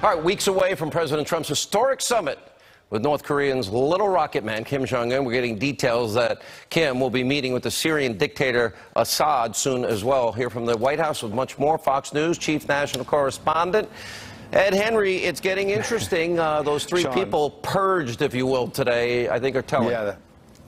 All right, weeks away from President Trump's historic summit with North Korea's little rocket man, Kim Jong-un. We're getting details that Kim will be meeting with the Syrian dictator Assad soon as well. Here from the White House with much more, Fox News chief national correspondent Ed Henry. It's getting interesting. Those three people purged, if you will, today, I think are telling. Yeah.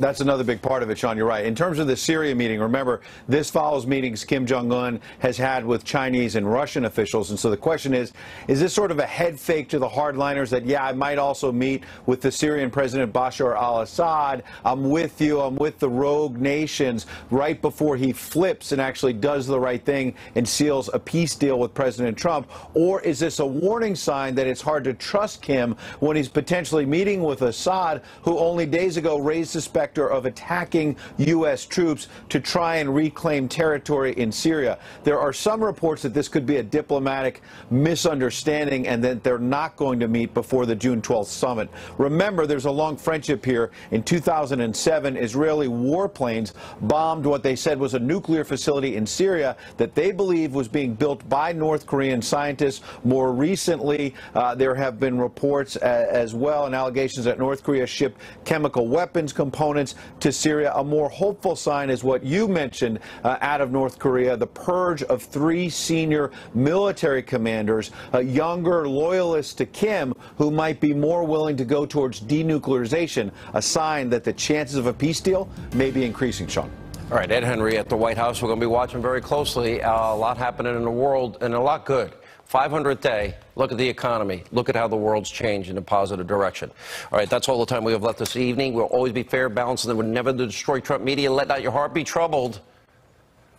That's another big part of it, Sean. You're right. In terms of the Syria meeting, remember, this follows meetings Kim Jong-un has had with Chinese and Russian officials. And so the question is this sort of a head fake to the hardliners that, yeah, I might also meet with the Syrian President Bashar al-Assad. I'm with you. I'm with the rogue nations right before he flips and actually does the right thing and seals a peace deal with President Trump? Or is this a warning sign that it's hard to trust Kim when he's potentially meeting with Assad, who only days ago raised suspicion of attacking U.S. troops to try and reclaim territory in Syria? There are some reports that this could be a diplomatic misunderstanding and that they're not going to meet before the June 12th summit. Remember, there's a long friendship here. In 2007, Israeli warplanes bombed what they said was a nuclear facility in Syria that they believe was being built by North Korean scientists. More recently, there have been reports as well and allegations that North Korea shipped chemical weapons components to Syria. A more hopeful sign is what you mentioned out of North Korea, the purge of 3 senior military commanders, younger loyalists to Kim, who might be more willing to go towards denuclearization, a sign that the chances of a peace deal may be increasing, Sean. All right, Ed Henry at the White House. We're going to be watching very closely. A lot happening in the world and a lot good. 500th day. Look at the economy. Look at how the world's changed in a positive direction. All right, that's all the time we have left this evening. We'll always be fair, balanced, and we'll never destroy Trump media. Let not your heart be troubled.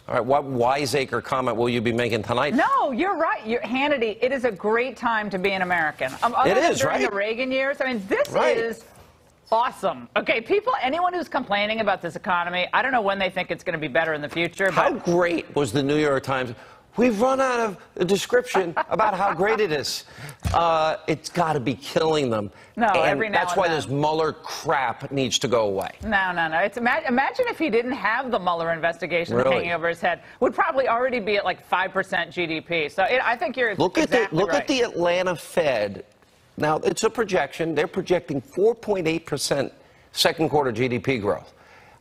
All right, what wiseacre comment will you be making tonight? No, you're right. Hannity, it is a great time to be an American. It is, during right? the Reagan years. I mean, this is awesome. Okay, anyone who's complaining about this economy, I don't know when they think it's going to be better in the future. How great was the New York Times? We've run out of a description about how great it is. It's got to be killing them. No, and every now that's and why then. this Mueller crap needs to go away. No. It's imagine if he didn't have the Mueller investigation hanging over his head. Would probably already be at like 5% GDP. So I think you're exactly look right. at the Atlanta Fed. Now it's a projection. They're projecting 4.8% second quarter GDP growth.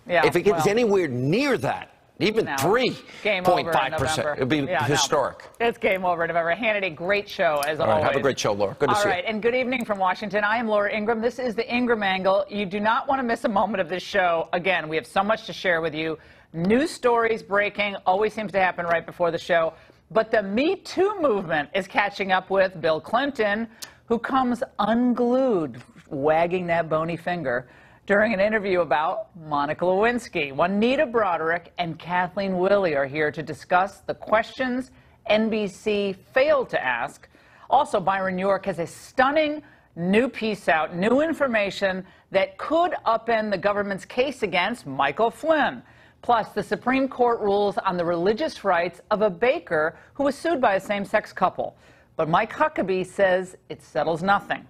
Yeah, if it gets anywhere near that, even 3.5%, it would be historic. No. It's game over in November. Hannity, great show as always. All right, have a great show, Laura. Good to see you. All right, and good evening from Washington. I am Laura Ingraham. This is the Ingraham Angle. You do not want to miss a moment of this show. Again, we have so much to share with you. News stories breaking always seems to happen right before the show. But the Me Too movement is catching up with Bill Clinton, who comes unglued, wagging that bony finger, during an interview about Monica Lewinsky. Juanita Broderick and Kathleen Willey are here to discuss the questions NBC failed to ask. Also, Byron York has a stunning new piece out, new information that could upend the government's case against Michael Flynn. Plus, the Supreme Court rules on the religious rights of a baker who was sued by a same-sex couple. But Mike Huckabee says it settles nothing.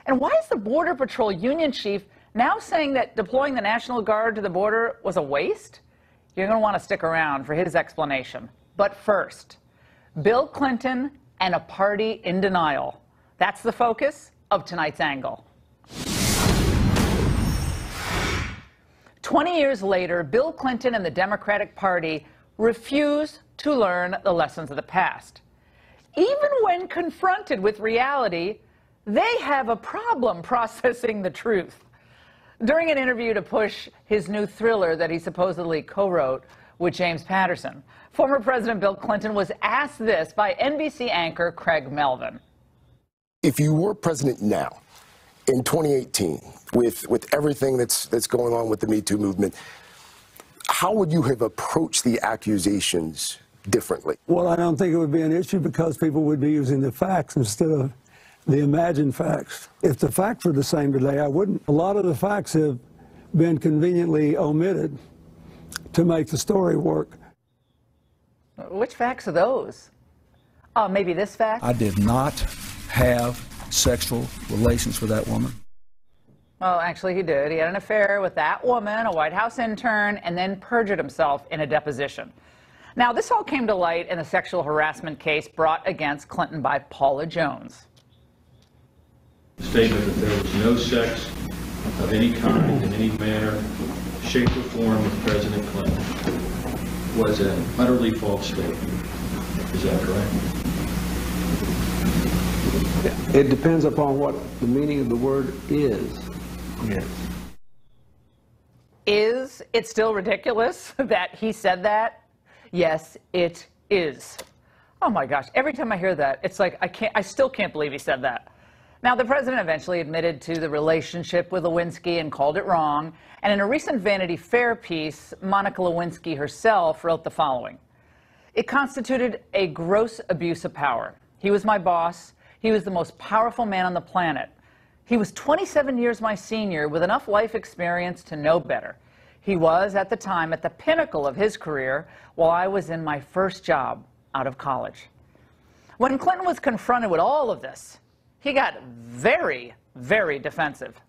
And why is the Border Patrol union chief now saying that deploying the National Guard to the border was a waste? You're going to want to stick around for his explanation. But first, Bill Clinton and a party in denial. That's the focus of tonight's Angle. 20 years later, Bill Clinton and the Democratic Party refuse to learn the lessons of the past. Even when confronted with reality, they have a problem processing the truth. During an interview to push his new thriller that he supposedly co-wrote with James Patterson, former President Bill Clinton was asked this by NBC anchor Craig Melvin. If you were president now, in 2018, with everything that's going on with the Me Too movement, how would you have approached the accusations differently? Well, I don't think it would be an issue because people would be using the facts instead of the imagined facts. If the facts were the same today, I wouldn't. A lot of the facts have been conveniently omitted to make the story work. Which facts are those? Maybe this fact? I did not have sexual relations with that woman. Well, actually, he did. He had an affair with that woman, a White House intern, and then perjured himself in a deposition. Now, this all came to light in a sexual harassment case brought against Clinton by Paula Jones. statement that there was no sex of any kind, in any manner, shape, or form with President Clinton was an utterly false statement. Is that correct? It depends upon what the meaning of the word is. Yes. Is it still ridiculous that he said that? Yes, it is. Oh my gosh, every time I hear that, it's like I still can't believe he said that. Now, the president eventually admitted to the relationship with Lewinsky and called it wrong. And in a recent Vanity Fair piece, Monica Lewinsky herself wrote the following: "It constituted a gross abuse of power. He was my boss. He was the most powerful man on the planet. He was 27 years my senior with enough life experience to know better. He was, at the time, at the pinnacle of his career while I was in my first job out of college." When Clinton was confronted with all of this, he got very, very defensive.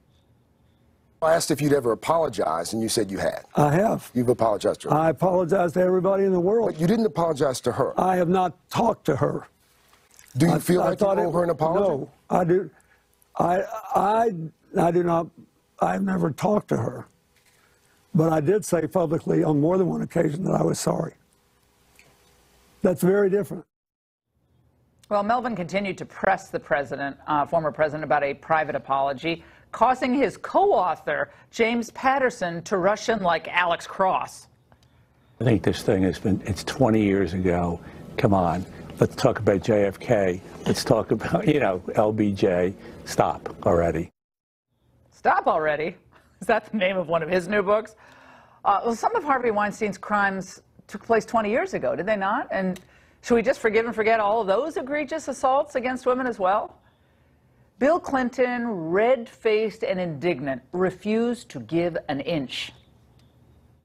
I asked if you'd ever apologized, and you said you had. I have. You've apologized to her. I apologize to everybody in the world. But you didn't apologize to her. I have not talked to her. Do you feel like you owe her an apology? No, I do. I do not. I've never talked to her. But I did say publicly on more than one occasion that I was sorry. That's very different. Well, Melvin continued to press the president, former president, about a private apology, causing his co-author, James Patterson, to rush in like Alex Cross. I think this thing it's 20 years ago. Come on, let's talk about JFK. Let's talk about, LBJ. Stop already. Stop already? Is that the name of one of his new books? Well, some of Harvey Weinstein's crimes took place 20 years ago, did they not? And should we just forgive and forget all of those egregious assaults against women as well? Bill Clinton, red-faced and indignant, refused to give an inch.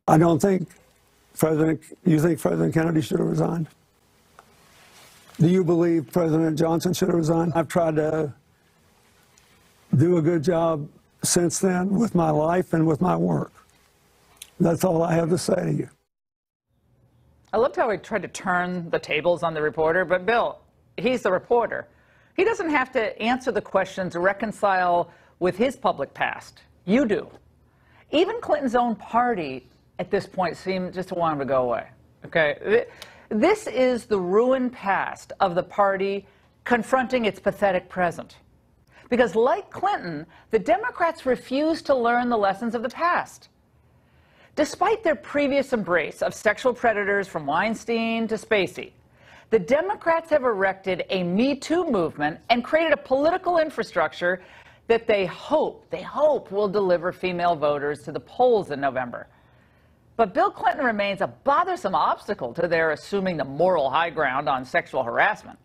I don't think you think President Kennedy should have resigned? Do you believe President Johnson should have resigned? I've tried to do a good job since then with my life and with my work. That's all I have to say to you. I loved how he tried to turn the tables on the reporter, but Bill, he's the reporter. He doesn't have to answer the questions or reconcile with his public past. You do. Even Clinton's own party at this point seemed just to want him to go away. Okay? This is the ruined past of the party confronting its pathetic present. Because like Clinton, the Democrats refuse to learn the lessons of the past. Despite their previous embrace of sexual predators from Weinstein to Spacey, the Democrats have erected a Me Too movement and created a political infrastructure that they hope will deliver female voters to the polls in November. But Bill Clinton remains a bothersome obstacle to their assuming the moral high ground on sexual harassment.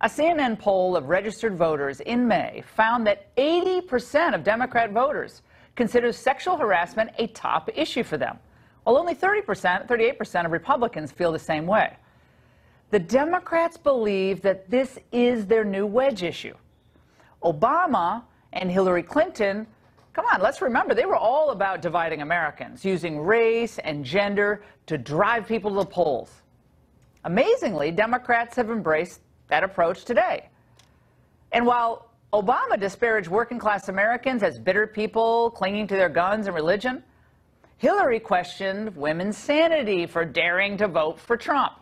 A CNN poll of registered voters in May found that 80% of Democrat voters consider sexual harassment a top issue for them, while only 38% of Republicans feel the same way. The Democrats believe that this is their new wedge issue. Obama and Hillary Clinton, come on, let's remember, they were all about dividing Americans, using race and gender to drive people to the polls. Amazingly, Democrats have embraced that approach today. And while Obama disparaged working-class Americans as bitter people clinging to their guns and religion, Hillary questioned women's sanity for daring to vote for Trump.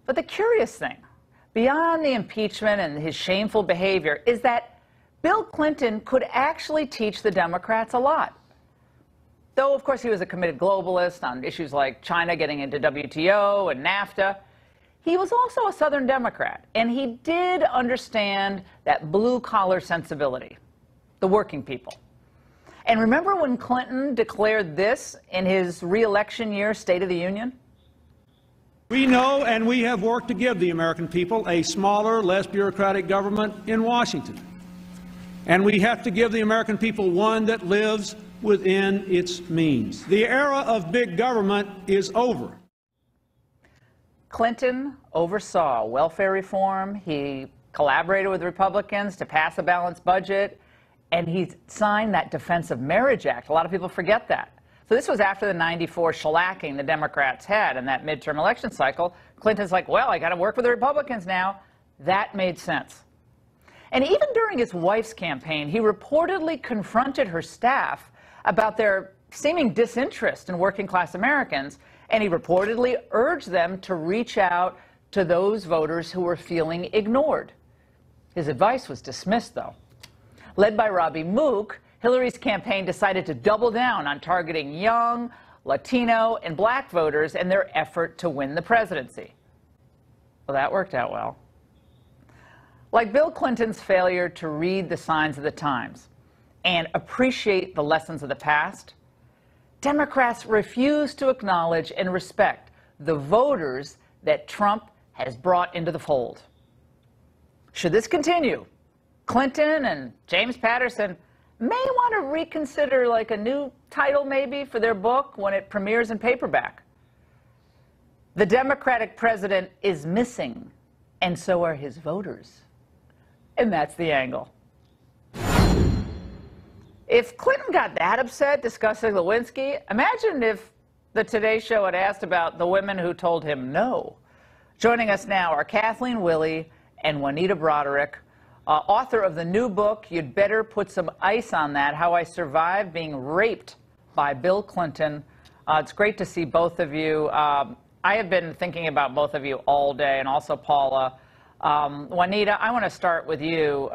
But the curious thing, beyond the impeachment and his shameful behavior, is that Bill Clinton could actually teach the Democrats a lot. Though, of course, he was a committed globalist on issues like China getting into WTO and NAFTA, he was also a Southern Democrat, and he did understand that blue-collar sensibility, the working people. And remember when Clinton declared this in his re-election year State of the Union? We know and we have worked to give the American people a smaller, less bureaucratic government in Washington. And we have to give the American people one that lives within its means. The era of big government is over. Clinton oversaw welfare reform. He collaborated with Republicans to pass a balanced budget, and he signed that Defense of Marriage Act. A lot of people forget that. So this was after the '94 shellacking the Democrats had in that midterm election cycle. Clinton's like, well, I got to work with the Republicans now. That made sense. And even during his wife's campaign, he reportedly confronted her staff about their seeming disinterest in working-class Americans, and he reportedly urged them to reach out to those voters who were feeling ignored. His advice was dismissed, though. Led by Robbie Mook, Hillary's campaign decided to double down on targeting young, Latino, and black voters in their effort to win the presidency. Well, that worked out well. Like Bill Clinton's failure to read the signs of the times and appreciate the lessons of the past, Democrats refuse to acknowledge and respect the voters that Trump has brought into the fold. Should this continue, Clinton and James Patterson may want to reconsider like a new title maybe for their book when it premieres in paperback. The Democratic president is missing, and so are his voters. And that's the angle. If Clinton got that upset discussing Lewinsky, imagine if the Today Show had asked about the women who told him no. Joining us now are Kathleen Willey and Juanita Broderick, author of the new book, You'd Better Put Some Ice on That, How I Survived Being Raped by Bill Clinton. It's great to see both of you. I have been thinking about both of you all day, and also Paula. Juanita, I want to start with you.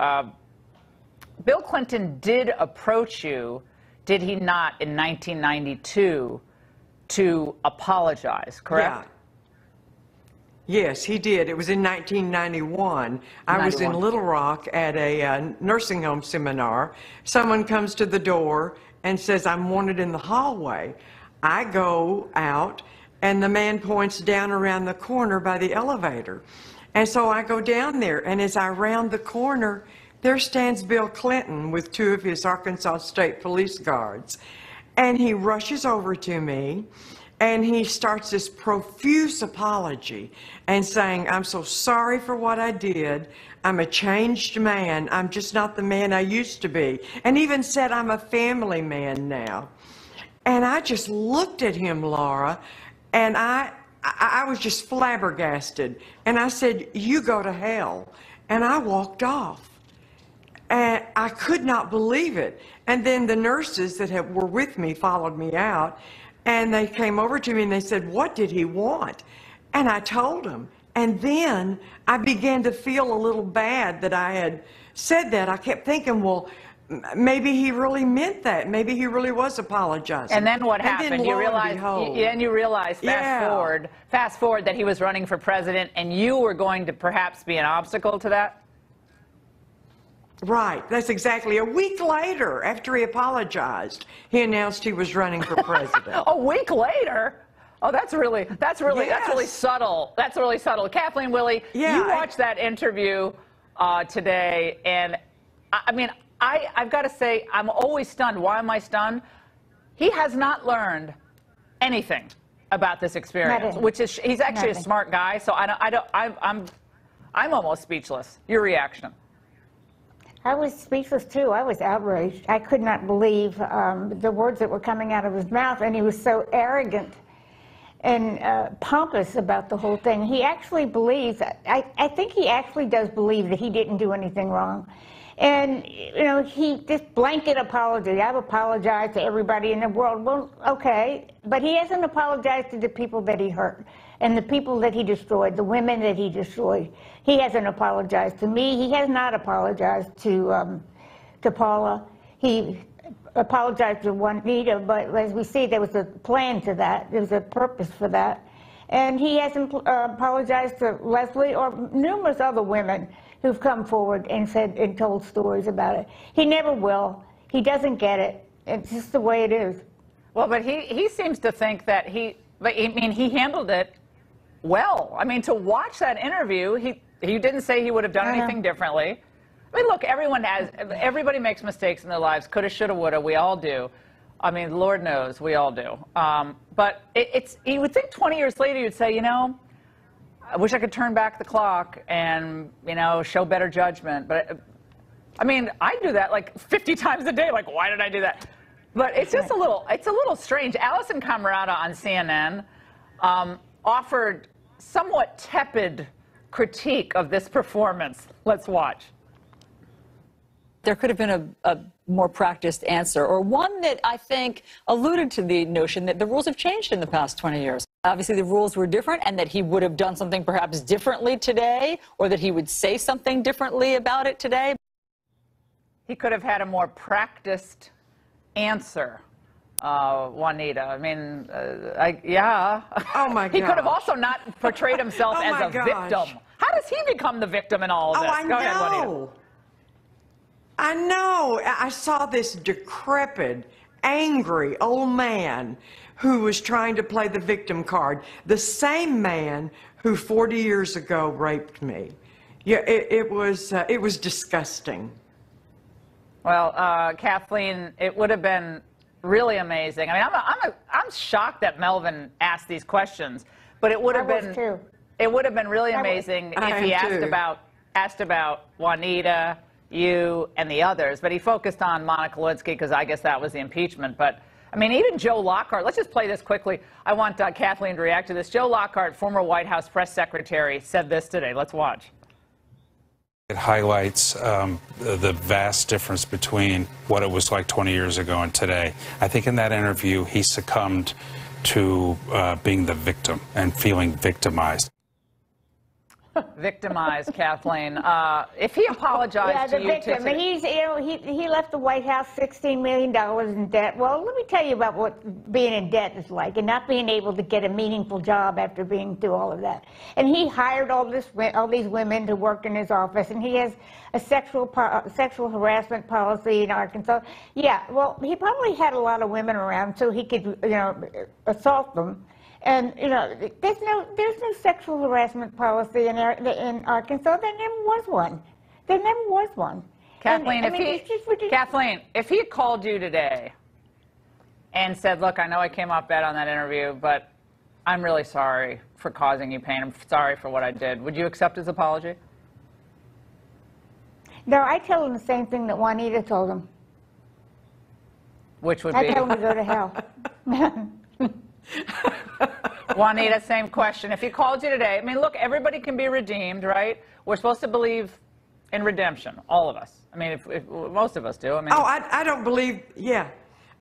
Bill Clinton did approach you, did he not, in 1992 to apologize, correct? Yeah. Yes, he did. It was in 1991. I was in Little Rock at a nursing home seminar. Someone comes to the door and says, I'm wanted in the hallway. I go out, and the man points down around the corner by the elevator. And so I go down there, and as I round the corner, there stands Bill Clinton with two of his Arkansas State Police guards. And he rushes over to me, and he starts this profuse apology and saying, I'm so sorry for what I did. I'm a changed man. I'm just not the man I used to be. And even said I'm a family man now. And I just looked at him, Laura, and I was just flabbergasted. And I said, you go to hell. And I walked off. And I could not believe it. And then the nurses that were with me followed me out, and they came over to me and they said, what did he want? And I told them. And then I began to feel a little bad that I had said that. I kept thinking, well, maybe he really meant that. Maybe he really was apologizing. And then what happened? You realized, fast forward that he was running for president, and you were going to perhaps be an obstacle to that? Right. That's exactly. A week later, after he apologized, he announced he was running for president. A week later? Oh, that's really subtle. That's really subtle. Kathleen Willey, you watched that interview today, and I mean, I've got to say, I'm always stunned. Why am I stunned? He has not learned anything about this experience, which is he's actually a smart guy. So I'm almost speechless. Your reaction? I was speechless too. I was outraged. I could not believe the words that were coming out of his mouth, and he was so arrogant and pompous about the whole thing. He actually believes, I think he actually does believe that he didn't do anything wrong. And, you know, he just blanket apology. I've apologized to everybody in the world. Well, okay, but he hasn't apologized to the people that he hurt and the people that he destroyed, the women that he destroyed. He hasn't apologized to me. He has not apologized to Paula. He apologized to Juanita, but as we see, there was a plan to that. There was a purpose for that. And he hasn't apologized to Leslie or numerous other women who've come forward and said and told stories about it. He never will. He doesn't get it. It's just the way it is. Well, but he seems to think that he handled it well. I mean, to watch that interview, he didn't say he would have done anything differently. I mean, look, everybody makes mistakes in their lives. Coulda, shoulda, woulda. We all do. I mean, Lord knows, we all do. But you would think 20 years later you'd say, you know, I wish I could turn back the clock and, you know, show better judgment. But, I mean, I do that like 50 times a day. Like, why did I do that? But it's just a little strange. Alison Camerata on CNN offered somewhat tepid critique of this performance. Let's watch. There could have been a more practiced answer, or one that I think alluded to the notion that the rules have changed in the past 20 years. Obviously, the rules were different, and that he would have done something perhaps differently today, or that he would say something differently about it today. He could have had a more practiced answer, Juanita. I mean, yeah. Oh, my God. He could have also not portrayed himself as a victim. How does he become the victim in all of this? I Go ahead, Juanita. know. I know. I saw this decrepit, angry old man who was trying to play the victim card. The same man who 40 years ago raped me. Yeah, it was disgusting. Well, Kathleen, it would have been really amazing. I mean, I'm shocked that Melvin asked these questions, but it would have been it would have been really amazing if he asked about Juanita, you, and the others. But he focused on Monica Lewinsky because I guess that was the impeachment. But I mean, even Joe Lockhart. Let's just play this quickly. I want Kathleen to react to this. Joe Lockhart, former White House press secretary, said this today. Let's watch. It highlights the vast difference between what it was like 20 years ago and today. I think in that interview, he succumbed to being the victim and feeling victimized. Victimized, Kathleen. If he apologized to you victim. And he's, he left the White House $16 million in debt. Well, let me tell you about what being in debt is like, and not being able to get a meaningful job after being through all of that. And he hired all these women to work in his office, and he has a sexual harassment policy in Arkansas. Yeah, well, he probably had a lot of women around so he could, assault them. And, there's no sexual harassment policy in Arkansas. There never was one. There never was one. Kathleen, Kathleen, if he had called you today and said, look, I know I came off bad on that interview, but I'm really sorry for causing you pain. I'm sorry for what I did. Would you accept his apology? No, I tell him the same thing that Juanita told him. Which would be? I tell him to go to hell. Juanita, same question. If he called you today, I mean, look, everybody can be redeemed, right? We're supposed to believe in redemption, all of us. I mean, if most of us do. I mean, I don't believe,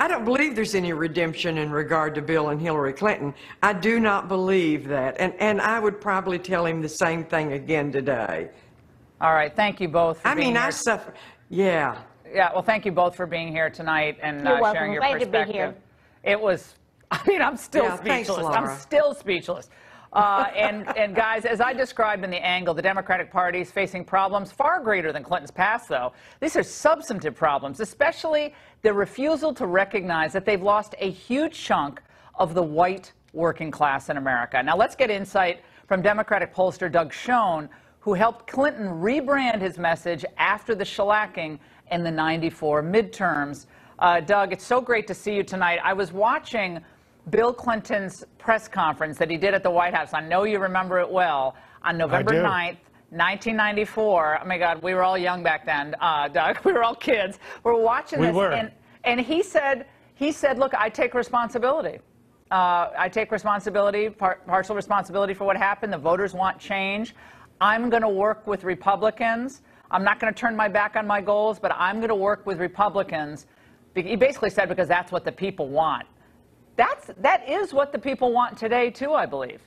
I don't believe there's any redemption in regard to Bill and Hillary Clinton. I do not believe that. And I would probably tell him the same thing again today. All right. Thank you both for being here. I suffer. Yeah. Yeah. Well, thank you both for being here tonight and sharing your perspective. Glad to be here. It was. I mean, I'm still speechless. Thanks, Laura. I'm still speechless. And guys, as I described in the Angle, the Democratic Party is facing problems far greater than Clinton's past, though. These are substantive problems, especially the refusal to recognize that they've lost a huge chunk of the white working class in America. Now, let's get insight from Democratic pollster Doug Schoen, who helped Clinton rebrand his message after the shellacking in the '94 midterms. Doug, it's so great to see you tonight. I was watching Bill Clinton's press conference that he did at the White House. I know you remember it well. On November 9th, 1994. Oh, my God, we were all young back then, Doug. We were all kids. We're watching this. And he said, look, I take responsibility. I take responsibility, partial responsibility for what happened. The voters want change. I'm going to work with Republicans. I'm not going to turn my back on my goals, but I'm going to work with Republicans. He basically said because that's what the people want. That is what the people want today, too, I believe.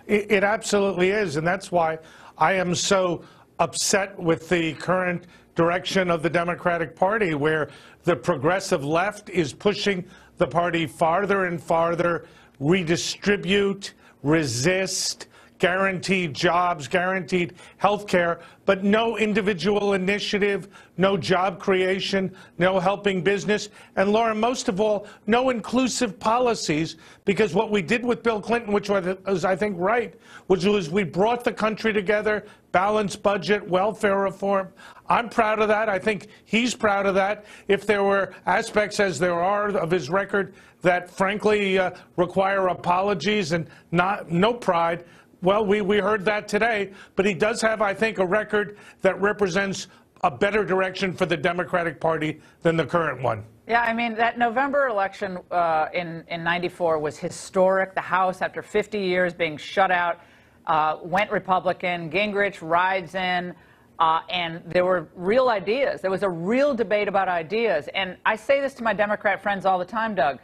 It absolutely is, and that's why I am so upset with the current direction of the Democratic Party, where the progressive left is pushing the party farther and farther, redistribute, resist, guaranteed jobs, guaranteed health care, but no individual initiative, no job creation, no helping business, and Laura, most of all, no inclusive policies, because what we did with Bill Clinton, which was I think right, was we brought the country together, balanced budget, welfare reform. I'm proud of that. I think he's proud of that. If there were aspects, as there are, of his record that frankly require apologies and no pride, well, we heard that today, but he does have, I think, a record that represents a better direction for the Democratic Party than the current one. Yeah, I mean, that November election in '94 was historic. The House, after 50 years being shut out, went Republican. Gingrich rides in. And there were real ideas. There was a real debate about ideas. And I say this to my Democrat friends all the time, Doug.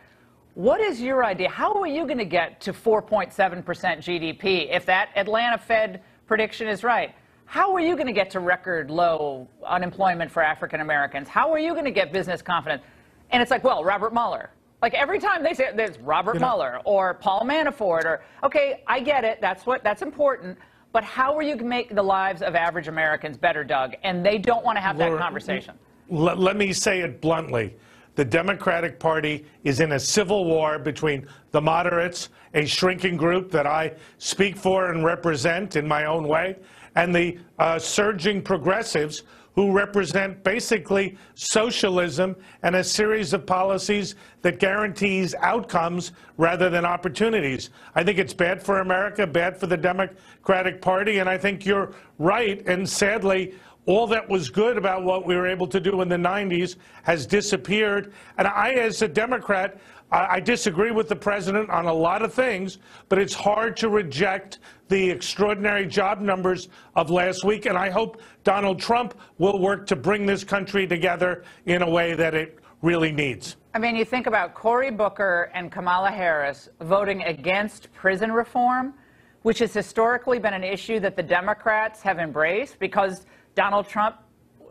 What is your idea? How are you going to get to 4.7% GDP if that Atlanta Fed prediction is right? How are you going to get to record low unemployment for African Americans? How are you going to get business confidence? And it's like, well, Robert Mueller. Like every time they say there's Robert Mueller or Paul Manafort or, okay, I get it. That's important. But how are you going to make the lives of average Americans better, Doug? And they don't want to have that conversation. Let me say it bluntly. The Democratic Party is in a civil war between the moderates, a shrinking group that I speak for and represent in my own way, and the surging progressives who represent basically socialism and a series of policies that guarantees outcomes rather than opportunities. I think it's bad for America, bad for the Democratic Party, and I think you're right. And sadly, all that was good about what we were able to do in the 90s has disappeared. And I, as a Democrat, I disagree with the president on a lot of things, but it's hard to reject the extraordinary job numbers of last week. And I hope Donald Trump will work to bring this country together in a way that it really needs. I mean, you think about Cory Booker and Kamala Harris voting against prison reform, which has historically been an issue that the Democrats have embraced because Donald Trump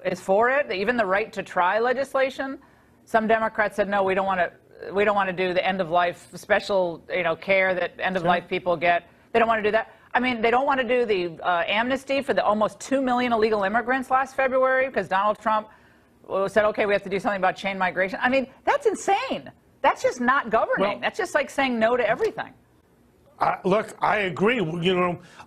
is for it. Even the right to try legislation, some Democrats said, no, we don't want to do the end of life special, care that end of life people get. They don't want to do that. I mean, they don't want to do the amnesty for the almost 2 million illegal immigrants last February because Donald Trump said, okay, we have to do something about chain migration. I mean, that's insane. That's just not governing. Well, that's just like saying no to everything. Look, I agree.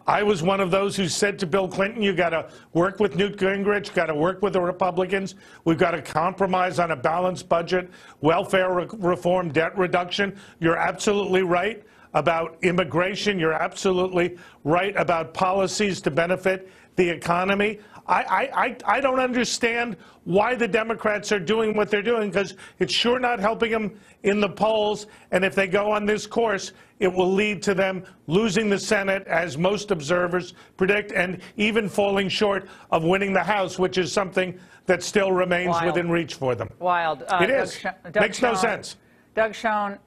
I was one of those who said to Bill Clinton, you got to work with Newt Gingrich, got to work with the Republicans. We've got to compromise on a balanced budget, welfare reform, debt reduction. You're absolutely right about immigration. You're absolutely right about policies to benefit the economy. I don't understand why the Democrats are doing what they're doing, because it's sure not helping them in the polls. And if they go on this course, it will lead to them losing the Senate, as most observers predict, and even falling short of winning the House, which is something that still remains within reach for them. Wild. It is. Makes no sense. Doug Schoen,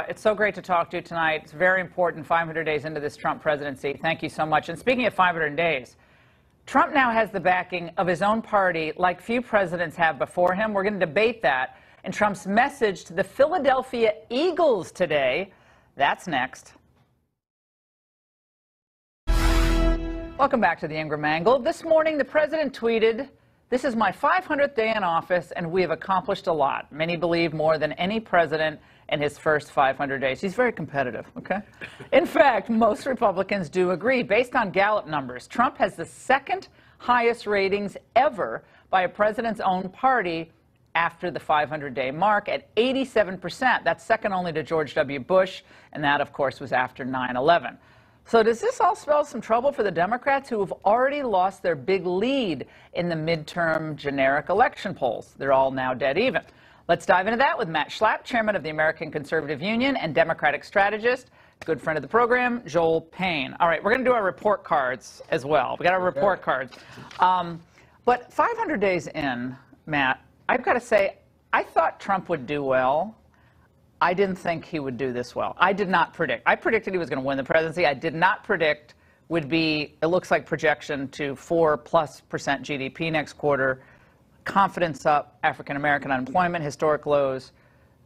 it's so great to talk to you tonight. It's very important 500 days into this Trump presidency. Thank you so much. And speaking of 500 days, Trump now has the backing of his own party like few presidents have before him. We're going to debate that and Trump's message to the Philadelphia Eagles today. That's next. Welcome back to the Ingraham Angle. This morning, the president tweeted, "This is my 500th day in office, and we have accomplished a lot. Many believe more than any president in his first 500 days." He's very competitive, okay? In fact, most Republicans do agree. Based on Gallup numbers, Trump has the second highest ratings ever by a president's own party after the 500-day mark at 87%. That's second only to George W. Bush, and that, of course, was after 9/11. So does this all spell some trouble for the Democrats, who have already lost their big lead in the midterm generic election polls? They're all now dead even. Let's dive into that with Matt Schlapp, chairman of the American Conservative Union and Democratic strategist, good friend of the program, Joel Payne. All right, we're going to do our report cards as well. We got our report cards. But 500 days in, Matt, I've got to say, I thought Trump would do well. I didn't think he would do this well. I did not predict. I predicted he was going to win the presidency. I did not predict would be, it looks like, projection to 4+% GDP next quarter. Confidence up, African-American unemployment, historic lows.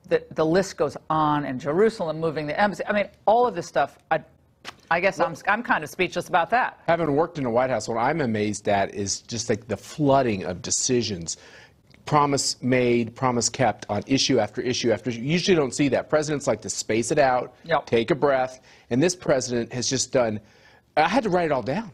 The list goes on, and Jerusalem moving the embassy. I mean, all of this stuff, I guess I'm kind of speechless about that. Having worked in the White House, what I'm amazed at is just like the flooding of decisions. Promise made, promise kept on issue after issue after issue. You usually don't see that. Presidents like to space it out, take a breath, and this president has just done, I had to write it all down.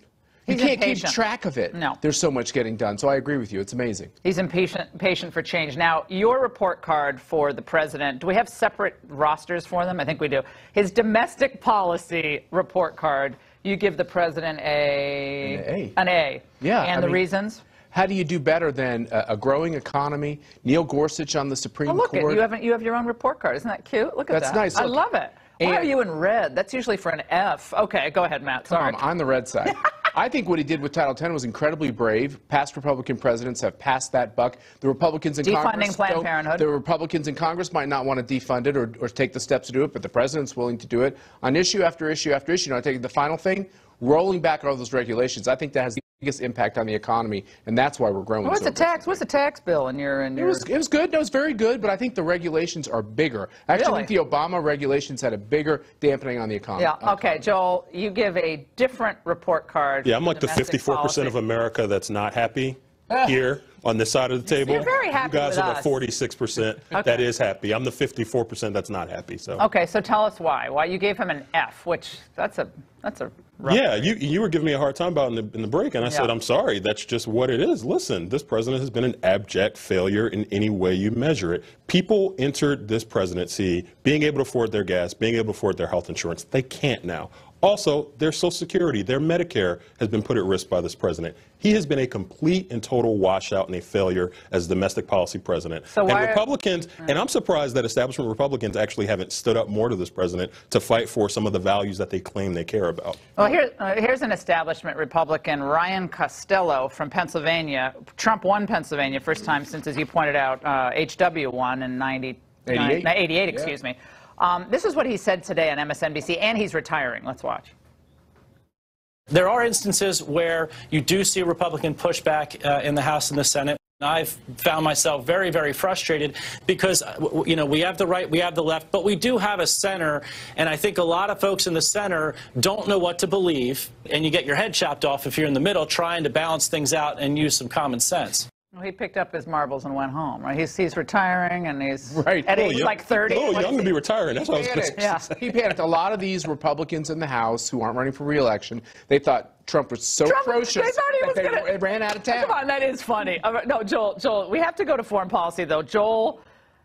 You can't keep track of it. No. There's so much getting done. So I agree with you. It's amazing. He's impatient for change. Now, your report card for the president, do we have separate rosters for them? I think we do. His domestic policy report card, you give the president an A. Yeah. And the reasons? How do you do better than a growing economy, Neil Gorsuch on the Supreme Court? You have your own report card. Isn't that cute? Look at that. That's nice. I love it. Why are you in red? That's usually for an F. Okay, go ahead, Matt. Sorry. I'm on the red side. I think what he did with Title X was incredibly brave. Past Republican presidents have passed that buck. The Republicans in Congress, Planned Parenthood. The Republicans in Congress might not want to defund it or take the steps to do it, but the president's willing to do it on issue after issue after issue. And I think the final thing, rolling back all those regulations, I think that has the biggest impact on the economy, and that's why we're growing. What's the tax bill in your? It was good. No, it was very good, but I think the regulations are bigger. I actually think the Obama regulations had a bigger dampening on the economy. Yeah. Okay, Joel, you give a different report card. Yeah, I'm like the 54% of America that's not happy here on this side of the table. You're very happy You guys with are us. the 46% that is happy. I'm the 54% that's not happy. So. Okay, so tell us why. Why you gave him an F, which that's a rough Yeah, you were giving me a hard time about in the break, and I said, I'm sorry, that's just what it is. Listen, this president has been an abject failure in any way you measure it. People entered this presidency being able to afford their gas, being able to afford their health insurance. They can't now. Also, their Social Security, their Medicare has been put at risk by this president. He has been a complete and total washout and a failure as domestic policy president. So and Republicans, and I'm surprised that establishment Republicans actually haven't stood up more to this president to fight for some of the values that they claim they care about. Well, here's an establishment Republican, Ryan Costello from Pennsylvania. Trump won Pennsylvania first time since, as you pointed out, H.W. won in 88, excuse me. This is what he said today on MSNBC, and he's retiring. Let's watch. There are instances where you do see Republican pushback in the House and the Senate. I've found myself very, very frustrated because, you know, we have the right, we have the left, but we do have a center, and I think a lot of folks in the center don't know what to believe, and you get your head chopped off if you're in the middle trying to balance things out and use some common sense. Well, he picked up his marbles and went home, right? He's retiring, and he's at age like 30. A little young to be retiring. That's what I was going to say. He panicked. A lot of these Republicans in the House who aren't running for re-election, they thought Trump was so atrocious They thought he was that they ran out of town. Come on, that is funny. No, Joel, we have to go to foreign policy, though. Joel,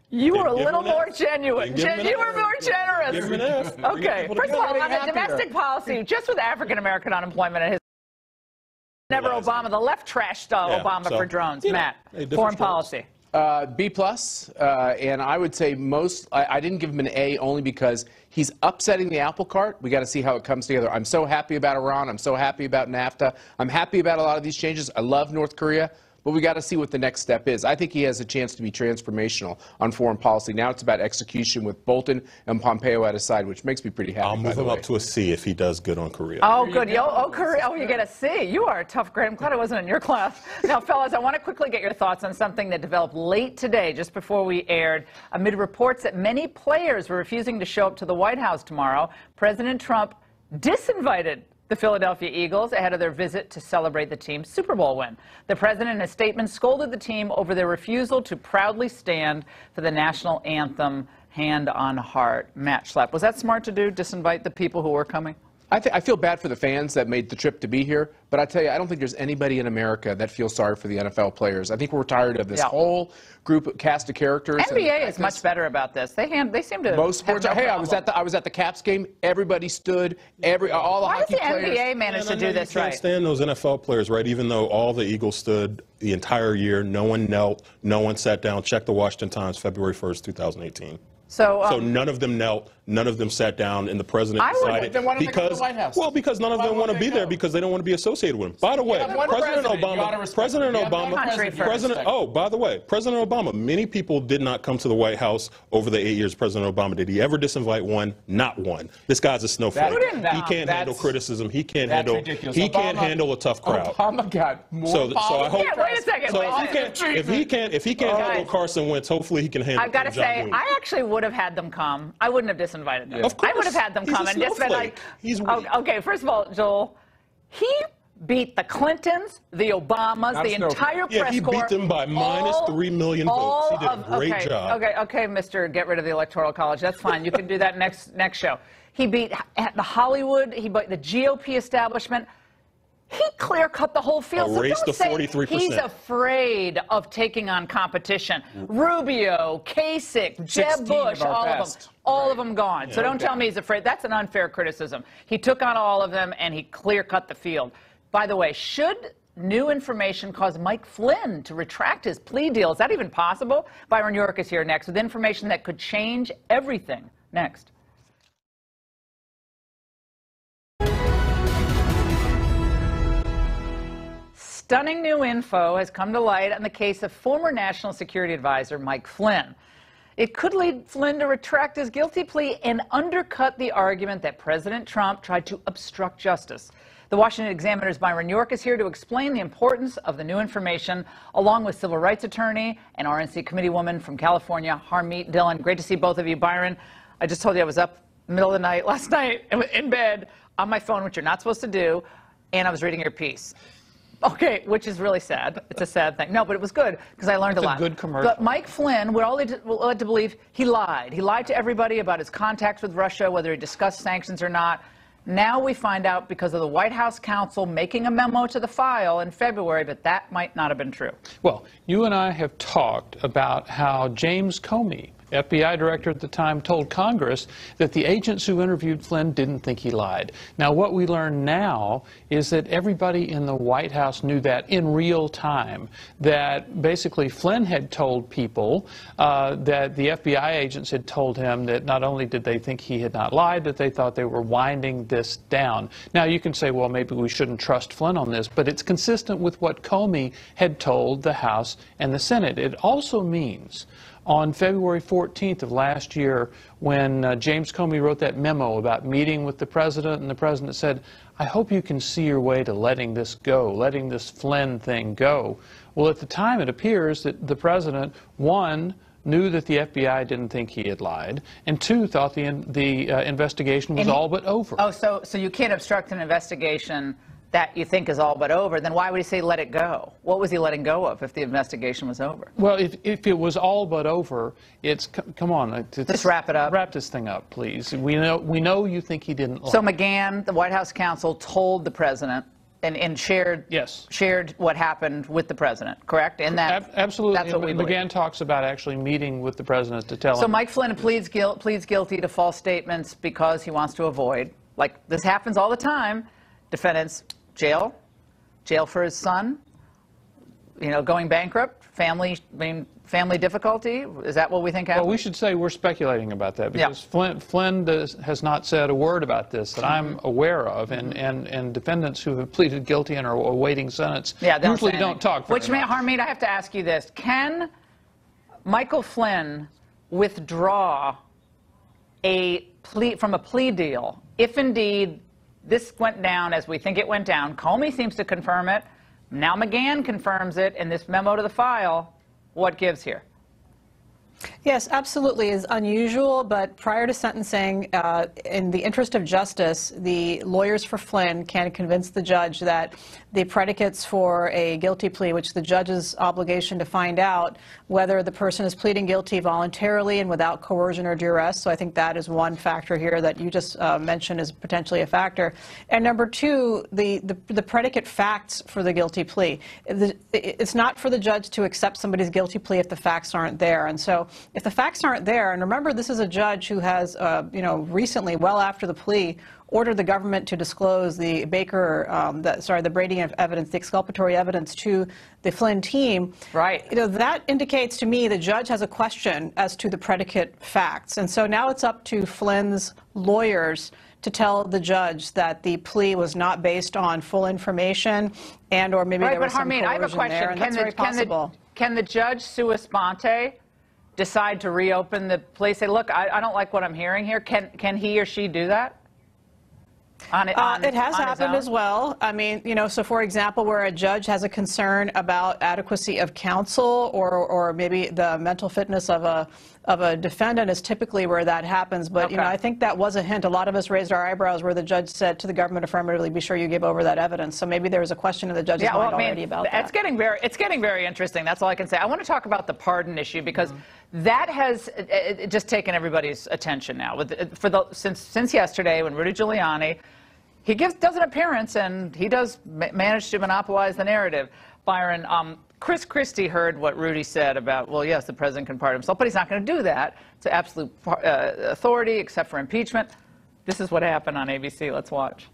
you were a little more genuine. You were more generous. Okay. First of all, on the domestic policy, just with African-American unemployment and his never Obama, the left trashed Obama for drones. Matt, foreign policy. B+, and I would say I didn't give him an A only because he's upsetting the apple cart. We got to see how it comes together. I'm so happy about Iran. I'm so happy about NAFTA. I'm happy about a lot of these changes. I love North Korea. But we got to see what the next step is. I think he has a chance to be transformational on foreign policy. Now it's about execution with Bolton and Pompeo at his side, which makes me pretty happy. I'll move him up to a C if he does good on Korea. Oh, good. Korea. Oh, you get a C. You are a tough grade. I'm glad I wasn't in your class. Now, fellas, I want to quickly get your thoughts on something that developed late today, just before we aired. Amid reports that many players were refusing to show up to the White House tomorrow, President Trump disinvited the Philadelphia Eagles ahead of their visit to celebrate the team's Super Bowl win. The president, in a statement, scolded the team over their refusal to proudly stand for the national anthem, Hand on Heart. Matt Schlepp, was that smart to do, disinvite the people who were coming? I feel bad for the fans that made the trip to be here, but I tell you, I don't think there's anybody in America that feels sorry for the NFL players. I think we're tired of this whole cast of characters. NBA is much better about this. They seem to. Most sports. Hey, I was at the Caps game. Everybody stood. All the hockey players. Why does the NBA manage to do this right? I can't stand those NFL players, right? Even though all the Eagles stood the entire year, no one knelt, no one sat down. Check the Washington Times, February 1st, 2018. So none of them knelt, none of them sat down, and the president decided then why don't they go to the White House? Well, because none of them want to be there because they don't want to be associated with him. By the way, President Obama, many people did not come to the White House over the 8 years President Obama did. He ever disinvite one? Not one. This guy's a snowflake. He can't handle criticism. He can't handle a tough crowd. Obama got more. So I hope. Yeah, wait a second. If he can't handle Carson Wentz, hopefully he can handle. I've got to say, I actually would have had them come. I wouldn't have disinvited them. Of course. I would have had them come and just been like, okay, first of all, Joel, he beat the Clintons, the Obamas, the entire press corps. He beat them by minus 3 million votes. He did a great job. Okay, Mr. Get rid of the Electoral College. That's fine. You can do that next show. He beat the Hollywood. He beat the GOP establishment. He clear-cut the whole field. Erased the 43%. He's afraid of taking on competition. Rubio, Kasich, Jeb Bush, all of them gone. So don't tell me he's afraid. That's an unfair criticism. He took on all of them, and he clear-cut the field. By the way, should new information cause Mike Flynn to retract his plea deal? Is that even possible? Byron York is here next with information that could change everything. Next. stunning new info has come to light on the case of former National Security Advisor Mike Flynn. It could lead Flynn to retract his guilty plea and undercut the argument that President Trump tried to obstruct justice. The Washington Examiner's Byron York is here to explain the importance of the new information, along with civil rights attorney and RNC committeewoman from California, Harmeet Dillon. Great to see both of you. Byron, I just told you I was up middle of the night last night in bed on my phone, which you're not supposed to do, and I was reading your piece. Okay, which is really sad. It's a sad thing. No, but it was good because I learned a lot. It's a good commercial. But Mike Flynn, we're all led to believe he lied. He lied to everybody about his contacts with Russia, whether he discussed sanctions or not. Now we find out because of the White House counsel making a memo to the file in February, but that might not have been true. Well, you and I have talked about how James Comey, FBI director at the time, told Congress that the agents who interviewed Flynn didn't think he lied. Now, what we learn now is that everybody in the White House knew that in real time, that basically Flynn had told people that the FBI agents had told him that not only did they think he had not lied, that they thought they were winding this down. Now, you can say, well, maybe we shouldn't trust Flynn on this, but it's consistent with what Comey had told the House and the Senate. It also means on February 14th of last year, when James Comey wrote that memo about meeting with the president, and the president said, I hope you can see your way to letting this go, letting this Flynn thing go. Well, at the time, it appears that the president, one, knew that the FBI didn't think he had lied, and two, thought the investigation was all but over. Oh, so you can't obstruct an investigation that you think is all but over, then why would he say let it go? What was he letting go of if the investigation was over? Well, if it was all but over, it's, come on. Just wrap it up. Wrap this thing up, please. We know you think he didn't lie. So McGahn, the White House counsel, told the president and shared what happened with the president, correct? And that absolutely. That's what we believe. McGahn talks about actually meeting with the president to tell him. So Mike Flynn pleads guilty to false statements because he wants to avoid, like this happens all the time, defendants jail for his son, going bankrupt, family difficulty. Is that what we think happened? Well, we should say we're speculating about that because Flynn has not said a word about this that I'm aware of, and defendants who have pleaded guilty and are awaiting sentence usually don't talk very much. Harmeet, I have to ask you this. Can Michael Flynn withdraw from a plea deal if indeed this went down as we think it went down? Comey seems to confirm it. Now McGahn confirms it in this memo to the file. What gives here? Yes, absolutely is unusual, but prior to sentencing, in the interest of justice, the lawyers for Flynn can convince the judge that the predicates for a guilty plea, which the judge's obligation to find out whether the person is pleading guilty voluntarily and without coercion or duress. So I think that is one factor here that you just mentioned is potentially a factor. And number two, the predicate facts for the guilty plea. It's not for the judge to accept somebody's guilty plea if the facts aren't there. And so if the facts aren't there, and remember this is a judge who has, recently, well after the plea, ordered the government to disclose the the Brady evidence, the exculpatory evidence to the Flynn team. Right. That indicates to me the judge has a question as to the predicate facts. And so now it's up to Flynn's lawyers to tell the judge that the plea was not based on full information and or maybe there was some coercion I have a question. There, and that's very possible. Can the judge sua sponte decide to reopen the plea? Say, look, I don't like what I'm hearing here. Can he or she do that? It has happened as well. I mean, so for example, where a judge has a concern about adequacy of counsel or maybe the mental fitness of a defendant is typically where that happens. But, I think that was a hint. A lot of us raised our eyebrows where the judge said to the government affirmatively, be sure you give over that evidence. So maybe there was a question in the judge's mind already about that. It's getting very interesting. That's all I can say. I want to talk about the pardon issue because that has just taken everybody's attention now. Since yesterday when Rudy Giuliani, he does an appearance and he does manage to monopolize the narrative. Byron, Chris Christie heard what Rudy said about, well, yes, the president can pardon himself, but he's not going to do that. It's absolute authority except for impeachment. This is what happened on ABC. Let's watch.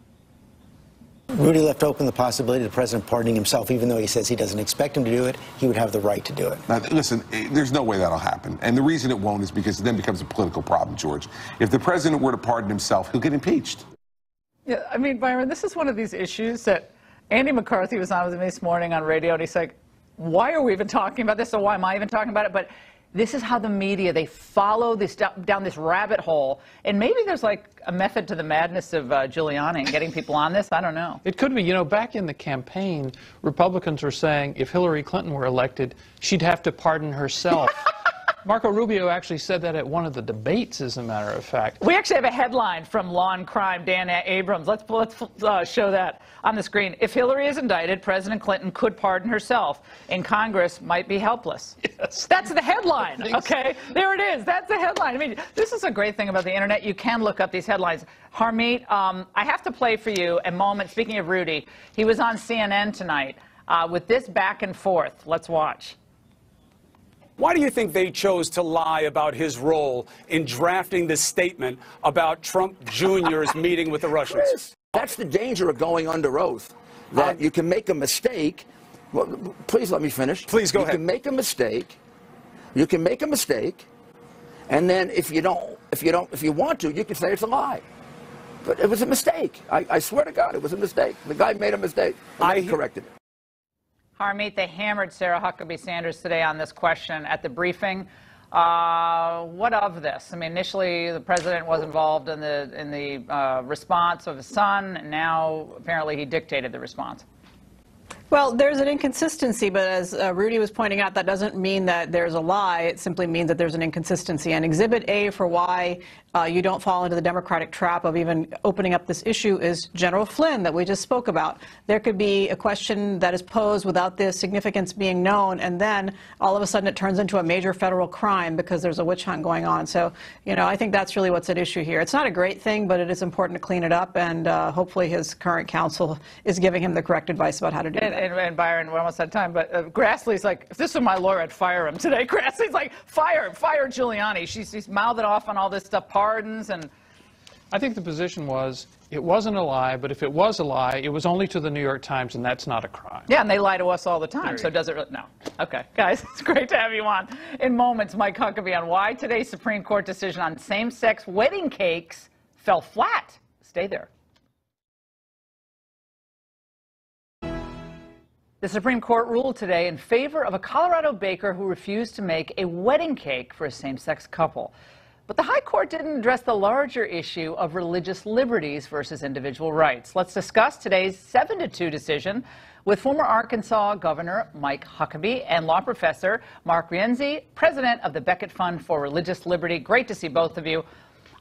Rudy left open the possibility of the president pardoning himself, even though he says he doesn't expect him to do it. He would have the right to do it. Now, listen, there's no way that'll happen. And the reason it won't is because it then becomes a political problem, George. If the president were to pardon himself, he'll get impeached. Yeah, I mean, Byron, this is one of these issues that Andy McCarthy was on with me this morning on radio, and he's like, why are we even talking about this, or why am I even talking about it? But this is how the media, they follow this down this rabbit hole. And maybe there's like a method to the madness of Giuliani and getting people on this. I don't know. It could be. You know, back in the campaign, Republicans were saying if Hillary Clinton were elected, she'd have to pardon herself. Marco Rubio actually said that at one of the debates, as a matter of fact. We actually have a headline from Law and Crime, Dan Abrams. Let's show that on the screen. If Hillary is indicted, President Clinton could pardon herself, and Congress might be helpless. Yes. That's the headline, okay? There it is. That's the headline. I mean, this is a great thing about the Internet. You can look up these headlines. Harmeet, I have to play for you a moment. Speaking of Rudy, he was on CNN tonight with this back and forth. Let's watch. Why do you think they chose to lie about his role in drafting this statement about Trump Jr.'s meeting with the Russians? Chris, that's the danger of going under oath, that you can make a mistake. Well, please let me finish. Please go ahead. You can make a mistake. You can make a mistake, and then if you want to, you can say it's a lie. But it was a mistake. I swear to God, it was a mistake. The guy made a mistake. I corrected it. Harmeet, they hammered Sarah Huckabee Sanders today on this question at the briefing. What of this? I mean, initially the president was involved in the response of his son, and now apparently he dictated the response. Well, there's an inconsistency, but as Rudy was pointing out, that doesn't mean that there's a lie. It simply means that there's an inconsistency. And Exhibit A for why you don't fall into the Democratic trap of even opening up this issue is General Flynn that we just spoke about. There could be a question that is posed without the significance being known, and then all of a sudden it turns into a major federal crime because there's a witch hunt going on. So, you know, I think that's really what's at issue here. It's not a great thing, but it is important to clean it up, and hopefully his current counsel is giving him the correct advice about how to do that. And Byron, we're almost out of time, but Grassley's like, if this was my lawyer, I'd fire him today. Grassley's like, fire Giuliani. She's mouthing off on all this stuff, pardons, and... I think the position was, it wasn't a lie, but if it was a lie, it was only to the New York Times, and that's not a crime. Yeah, and they lie to us all the time, so does it really? No. Okay, guys, it's great to have you on. In moments, Mike Huckabee on why today's Supreme Court decision on same-sex wedding cakes fell flat. Stay there. The Supreme Court ruled today in favor of a Colorado baker who refused to make a wedding cake for a same-sex couple. But the High Court didn't address the larger issue of religious liberties versus individual rights. Let's discuss today's 7-2 decision with former Arkansas Governor Mike Huckabee and law professor Mark Rienzi, president of the Becket Fund for Religious Liberty. Great to see both of you.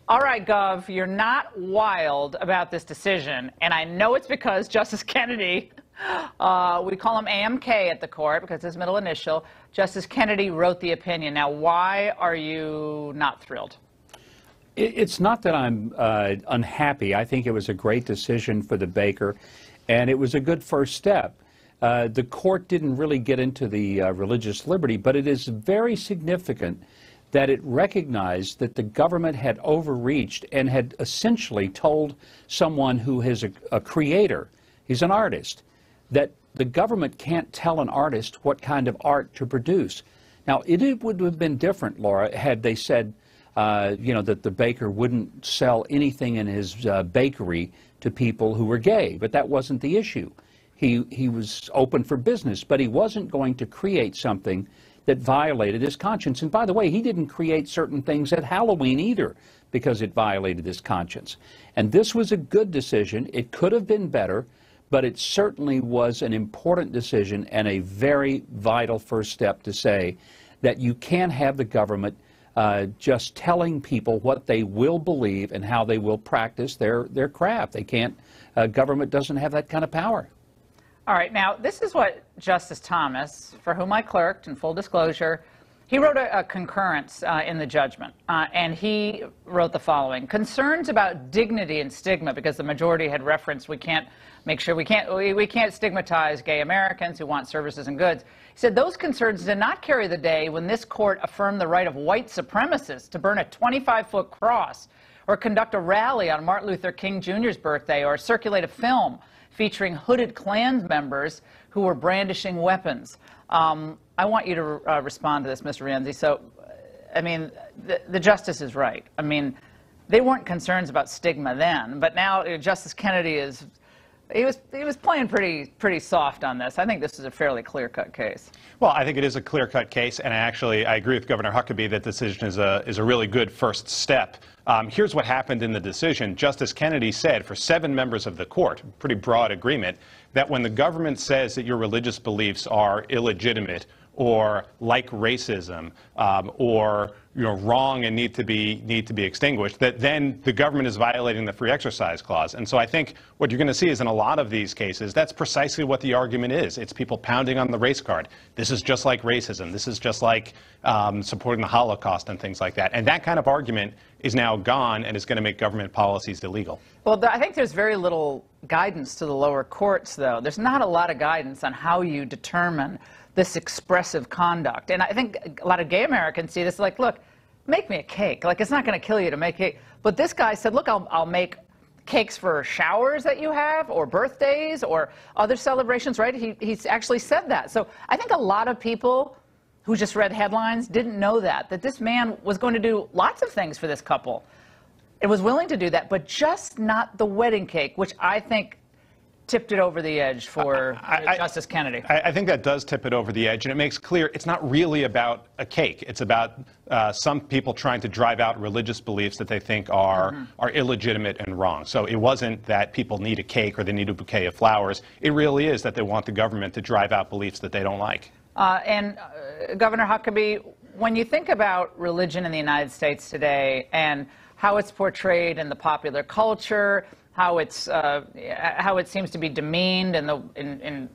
All right, Gov, you're not wild about this decision, and I know it's because Justice Kennedy, we call him AMK at the court because his middle initial, Justice Kennedy wrote the opinion. Now, why are you not thrilled? It's not that I'm unhappy. I think it was a great decision for the baker, and it was a good first step. The court didn't really get into the religious liberty, but it is very significant that it recognized that the government had overreached and had essentially told someone who is a creator, he's an artist, that the government can't tell an artist what kind of art to produce. Now, it would have been different, Laura, had they said, you know, that the baker wouldn't sell anything in his bakery to people who were gay, but that wasn't the issue. He was open for business, but he wasn't going to create something that violated his conscience. And by the way, he didn't create certain things at Halloween either because it violated his conscience. And this was a good decision. It could have been better, but it certainly was an important decision and a very vital first step to say that you can't have the government just telling people what they will believe and how they will practice their craft. They can't, government doesn't have that kind of power. All right, now, this is what Justice Thomas, for whom I clerked, in full disclosure, he wrote a concurrence in the judgment, and he wrote the following. Concerns about dignity and stigma, because the majority had referenced we can't stigmatize gay Americans who want services and goods. He said those concerns did not carry the day when this court affirmed the right of white supremacists to burn a 25-foot cross or conduct a rally on Martin Luther King Jr.'s birthday or circulate a film featuring hooded Klan members who were brandishing weapons. I want you to respond to this, Mr. Rienzi. So, I mean, the justice is right. I mean, they weren't concerns about stigma then, but now Justice Kennedy is He was playing pretty soft on this. I think this is a fairly clear-cut case. Well, I think it is a clear-cut case, and I agree with Governor Huckabee that this decision is a really good first step. Here's what happened in the decision. Justice Kennedy said for 7 members of the court, pretty broad agreement, that when the government says that your religious beliefs are illegitimate or like racism or wrong and need to be extinguished, that then the government is violating the free exercise clause. And so I think what you're going to see is in a lot of these cases, that's precisely what the argument is. It's people pounding on the race card. This is just like racism. This is just like supporting the Holocaust and things like that. And that kind of argument is now gone and is going to make government policies illegal. Well, I think there's very little guidance to the lower courts, though. There's not a lot of guidance on how you determine this expressive conduct. And I think a lot of gay Americans see this like, look, make me a cake. Like, it's not going to kill you to make cake. But this guy said, look, I'll make cakes for showers that you have or birthdays or other celebrations, right? He's actually said that. So I think a lot of people who just read headlines didn't know that this man was going to do lots of things for this couple. It was willing to do that, but just not the wedding cake, which I think tipped it over the edge for Justice Kennedy. I think that does tip it over the edge, and it makes clear it's not really about a cake. It's about some people trying to drive out religious beliefs that they think are illegitimate and wrong. So it wasn't that people need a cake or they need a bouquet of flowers. It really is that they want the government to drive out beliefs that they don't like. Governor Huckabee, when you think about religion in the United States today and how it's portrayed in the popular culture, how it seems to be demeaned, and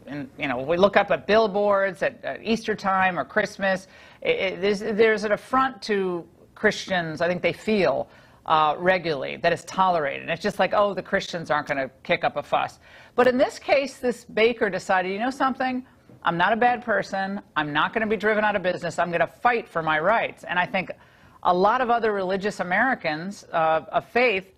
we look up at billboards at Easter time or Christmas. There's an affront to Christians. I think they feel regularly that it's tolerated. And it's just like, oh, the Christians aren't going to kick up a fuss. But in this case, this baker decided, you know something? I'm not a bad person. I'm not going to be driven out of business. I'm going to fight for my rights. And I think a lot of other religious Americans of faith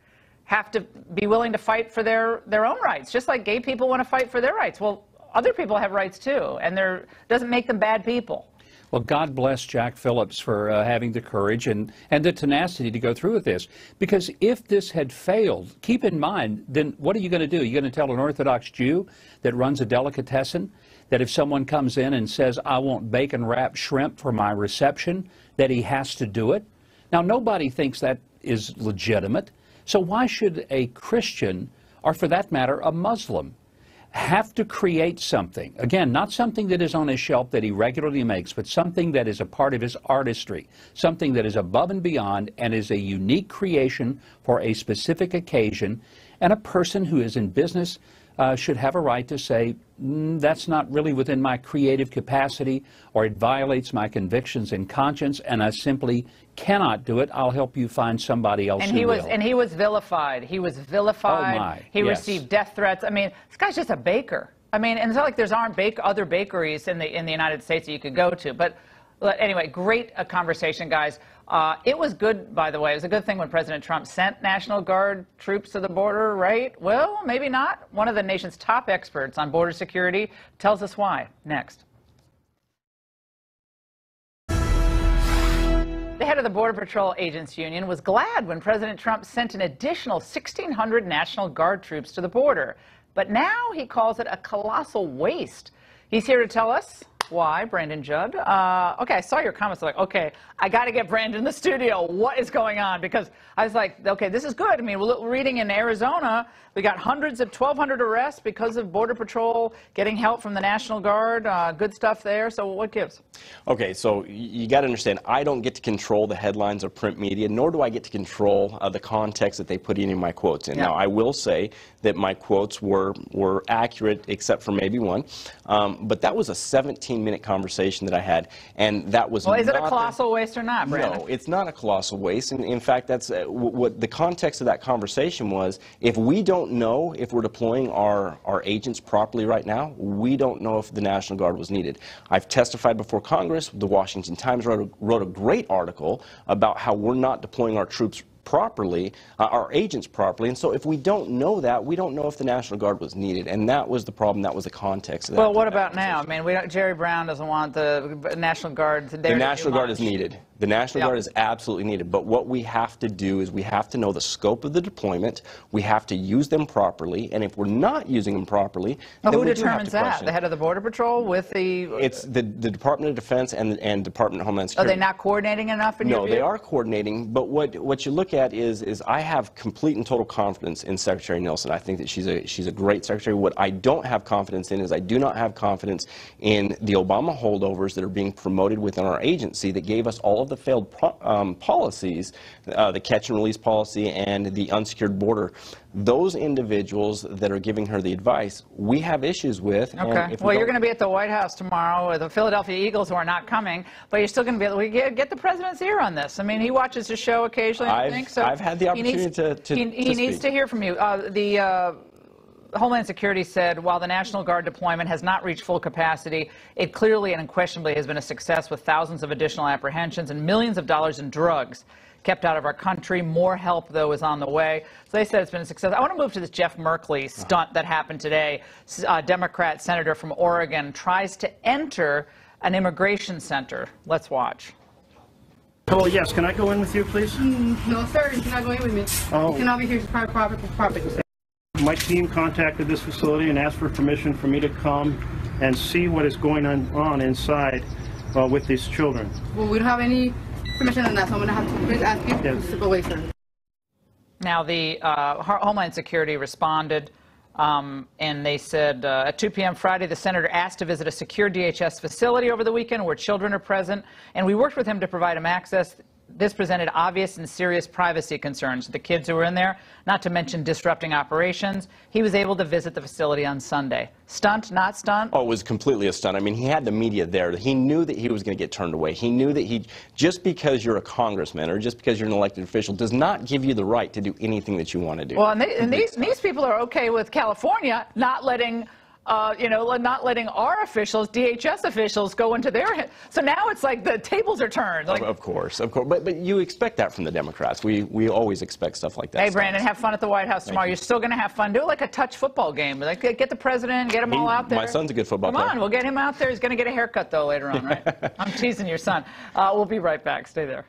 have to be willing to fight for their own rights, just like gay people want to fight for their rights. Well, other people have rights too, and it doesn't make them bad people. Well, God bless Jack Phillips for having the courage and the tenacity to go through with this. Because if this had failed, keep in mind, then what are you going to do? You're going to tell an Orthodox Jew that runs a delicatessen that if someone comes in and says, I want bacon-wrapped shrimp for my reception, that he has to do it? Now, nobody thinks that is legitimate. So why should a Christian, or for that matter, a Muslim, have to create something? Again, not something that is on his shelf that he regularly makes, but something that is a part of his artistry, something that is above and beyond and is a unique creation for a specific occasion. And a person who is in business should have a right to say, that's not really within my creative capacity, or it violates my convictions and conscience, and I simply cannot do it. I'll help you find somebody else who will. And he was vilified. He was vilified. Oh my, he yes. received death threats. I mean, this guy's just a baker. I mean, and it's not like there aren't other bakeries in the United States that you could go to. But anyway, great conversation, guys. It was good, by the way. It was a good thing when President Trump sent National Guard troops to the border, right? Well, maybe not. One of the nation's top experts on border security tells us why. Next. The head of the Border Patrol Agents Union was glad when President Trump sent an additional 1,600 National Guard troops to the border. But now he calls it a colossal waste. He's here to tell us why. Brandon Judd. Okay, I saw your comments. Like, okay, I got to get Brandon in the studio. What is going on? Because I was like, okay, this is good. I mean, we're reading in Arizona, we got hundreds of 1,200 arrests because of Border Patrol getting help from the National Guard. Good stuff there. So what gives? Okay, so you got to understand, I don't get to control the headlines of print media, nor do I get to control the context that they put in my quotes. And now I will say that my quotes were accurate, except for maybe one. But that was a 17-minute conversation that I had, and that was well, is it a colossal waste or not, Brandon? No, it's not a colossal waste. And in fact, that's what the context of that conversation was. If we don't know if we're deploying our agents properly right now, we don't know if the National Guard was needed. I've testified before Congress. The Washington Times wrote a great article about how we're not deploying our troops properly, our agents properly, and so if we don't know that, we don't know if the National Guard was needed, and that was the problem. That was the context of that. Well, what about now? I mean, Jerry Brown doesn't want the National Guard. The National Guard is needed. The National Guard is absolutely needed, but what we have to do is we have to know the scope of the deployment, we have to use them properly, and if we're not using them properly, well, then who we do have determines to that? question. The head of the Border Patrol with the... It's the Department of Defense and Department of Homeland Security. Are they not coordinating enough in your view? No, they are coordinating, but what you look at is I have complete and total confidence in Secretary Nielsen. I think that she's a great secretary. What I don't have confidence in is I do not have confidence in the Obama holdovers that are being promoted within our agency that gave us all of the failed policies, the catch and release policy and the unsecured border. Those individuals that are giving her the advice, we have issues with. Okay. Well, you're going to be at the White House tomorrow with the Philadelphia Eagles, who are not coming, but you're still going to be able to get the president's ear on this. I mean, he watches the show occasionally, I think. So I've had the opportunity he needs to hear from you. Homeland Security said while the National Guard deployment has not reached full capacity, it clearly and unquestionably has been a success with thousands of additional apprehensions and millions of dollars in drugs kept out of our country. More help, though, is on the way. So they said it's been a success. I want to move to this Jeff Merkley stunt that happened today. Democrat senator from Oregon tries to enter an immigration center. Let's watch. Hello, yes. Can I go in with you, please? No, sir. You cannot go in with me. Oh. You cannot be here for private property. My team contacted this facility and asked for permission for me to come and see what is going on inside with these children. Well, we don't have any permission on that, so I'm going to have to please ask you to step away, sir. Now, the Homeland Security responded, and they said at 2 p.m. Friday, the senator asked to visit a secure DHS facility over the weekend where children are present, and we worked with him to provide him access. This presented obvious and serious privacy concerns. The kids who were in there, not to mention disrupting operations. He was able to visit the facility on Sunday. Stunt, not stunt? Oh, it was completely a stunt. I mean, he had the media there. He knew that he was going to get turned away. He knew that just because you're a congressman or just because you're an elected official does not give you the right to do anything that you want to do. Well, and these people are okay with California not letting... not letting our officials, DHS officials, go into their... So now it's like the tables are turned. Like, of course. But you expect that from the Democrats. We always expect stuff like that. Hey, Brandon, have fun at the White House tomorrow. You're still going to have fun. Do it like a touch football game. Like, get the president, get them all out there. My son's a good football player. Come on, we'll get him out there. He's going to get a haircut, though, later on, right? I'm teasing your son. We'll be right back. Stay there.